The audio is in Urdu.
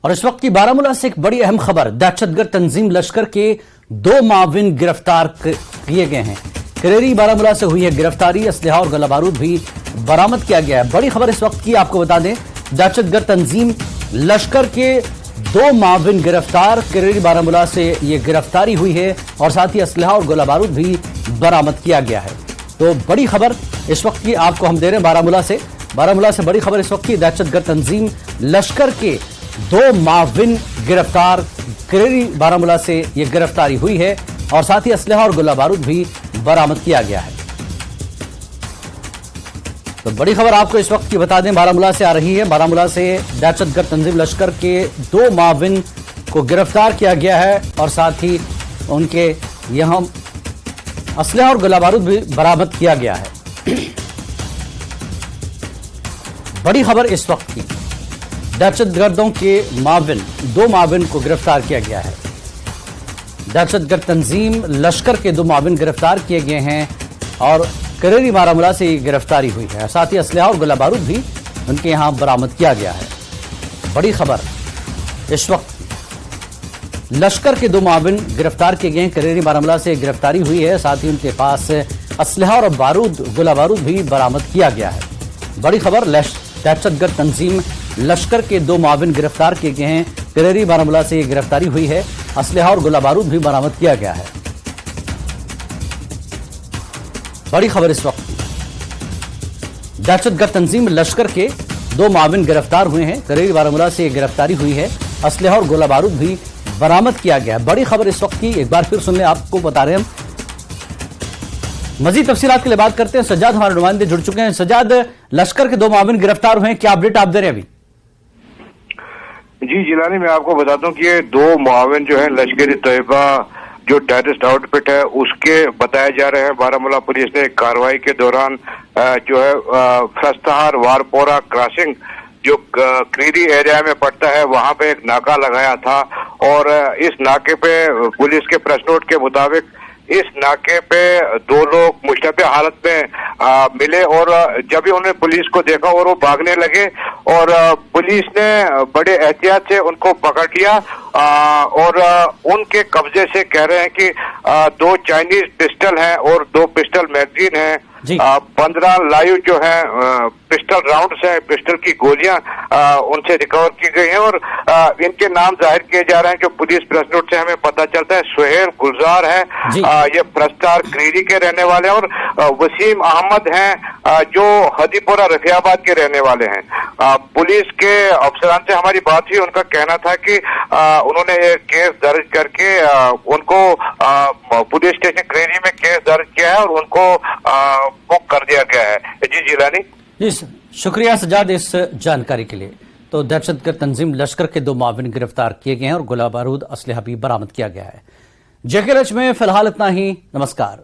اور اس وقت کی بارامولہ سے ایک بڑی اہم خبر، دہشت گرد تنظیم لشکر کے 2 معاون گرفتار کیے گئے ہیں۔ کریری بارامولہ سے ہوئی ہے گرفتاری، اسلحہ اور گولہ بارود بھی برآمد کیا گیا ہے۔ بڑی خبر اس وقت کی آپ کو بتا دیں، دہشت گرد تنظیم لشکر کے 2 معاون گرفتار، کریری بارامولہ سے یہ گرفتاری ہوئی ہے اور ساتھ ہی اسلحہ اور گولہ بارود بھی برآمد کیا گیا ہے۔ تو بڑی خبر اس وقت کی آپ کو ہم دے رہے ہیں بارامولہ سے بڑی خبر اس وقت کی، دہشت گرد تنظیم لشکر کے 2 معاون گرفتار، کریری بارامولہ سے یہ گرفتاری ہوئی ہے اور ساتھ ہی اسلحہ اور گولہ بارود بھی برآمد کیا گیا ہے۔ تو بڑی خبر آپ کو اس وقت کی بتا دیں، بارامولہ سے آ رہی ہے۔ بارامولہ سے دہشت گرد تنظیم لشکر کے 2 معاون کو گرفتار کیا گیا ہے اور ساتھ ہی ان کے یہاں اسلحہ اور گولہ بارود بھی برآمد کیا گیا ہے۔ بڑی خبر اس وقت کی، دہشت گردوں کے 2 معاون کو گرفتار کیا گیا ہے۔ دہشت گرد تنظیم لشکر کے 2 معاون گرفتار کیے گئے ہیں اور کریری بارامولہ سے یہ گرفتاری ہوئی ہے، ساتھ ہی اسلحہ اور گولہ بارود بھی ان کے یہاں برآمد کیا گیا ہے۔ بڑی خبر اس وقت لشکر کے 2 معاون گرفتار کیے گئے ہیں، کریری بارامولہ سے گرفتاری ہوئی ہے، ساتھ ہی ان کے پاس اسلحہ اور گولہ بارود بھی برآمد کیا گیا ہے۔ بڑی خبر، دہشت گرد تنظیم لشکر کے 2 معاون گرفتار کیے گئے ہیں، کریری بارامولہ سے یہ گرفتاری ہوئی ہے، اسلحہ اور گولہ بارود بھی برآمد کیا گیا ہے۔ بڑی خبر اس وقت، دہشت گرد تنظیم لشکر کے 2 معاون گرفتار ہوئے ہیں، کریری بارامولہ سے یہ گرفتاری ہوئی ہے، اسلحہ اور گولہ بارود بھی برآمد کیا گیا ہے۔ بڑی خبر اس وقت کی، ایک بار پھر سن لیں، آپ کو بتا رہے ہیں ہم۔ مزید تفصیلات کے لیے بات کرتے ہیں، سجاد ہمارے نمائندے جڑ چکے ہیں۔ سجاد، لشکر کے 2 معاون گرفتار ہوئے ہیں، کیا اپڈیٹ آپ دے رہے ہیں ابھی؟ جی جیلانی، میں آپ کو بتاتا ہوں کہ یہ 2 معاون جو ہیں لشکر طیبہ جو ٹیررسٹ آؤٹ فٹ ہے اس کے بتائے جا رہے ہیں۔ بارامولہ پولیس نے کارروائی کے دوران جو ہے فرستہار وارپورہ کراسنگ جو کریری ایریا میں پڑتا ہے وہاں پہ ایک ناکہ لگایا تھا، اور اس ناکے پہ پولیس کے پریس نوٹ کے مطابق اس ناکے پہ 2 لوگ مشتبہ حالت میں ملے، اور جب ہی انہوں نے پولیس کو دیکھا اور وہ بھاگنے لگے، اور پولیس نے بڑے احتیاط سے ان کو پکڑ لیا، اور ان کے قبضے سے کہہ رہے ہیں کہ 2 چائنیز پسٹل ہیں اور 2 پسٹل میگزین ہیں، 15 لائیو جو ہیں پسٹل راؤنڈز ہیں، پسٹل کی گولیاں ان سے ریکور کی گئی ہیں، اور ان کے نام ظاہر کیے جا رہے ہیں جو پولیس پریس نوٹ سے ہمیں پتہ چلتا ہے۔ سہیل گلزار ہے، یہ پرستار کریری کے رہنے والے ہیں، اور وسیم احمد ہیں جو ہدی پورہ رفیع آباد کے رہنے والے ہیں۔ پولیس کے افسران سے ہماری بات ہوئی، ان کا کہنا تھا کہ انہوں نے یہ کیس درج کر کے ان کو پولیس اسٹیشن کریری میں کیس درج کیا ہے اور ان کو بک کر دیا گیا ہے۔ جی جیلانی، جی شکریہ سجاد اس جانکاری کے لیے۔ تو دہشت گرد تنظیم لشکر کے 2 معاون گرفتار کیے گئے ہیں اور گولہ بارود اسلحہ بھی برآمد کیا گیا ہے۔ JK لچ میں فی الحال اتنا ہی، نمسکار۔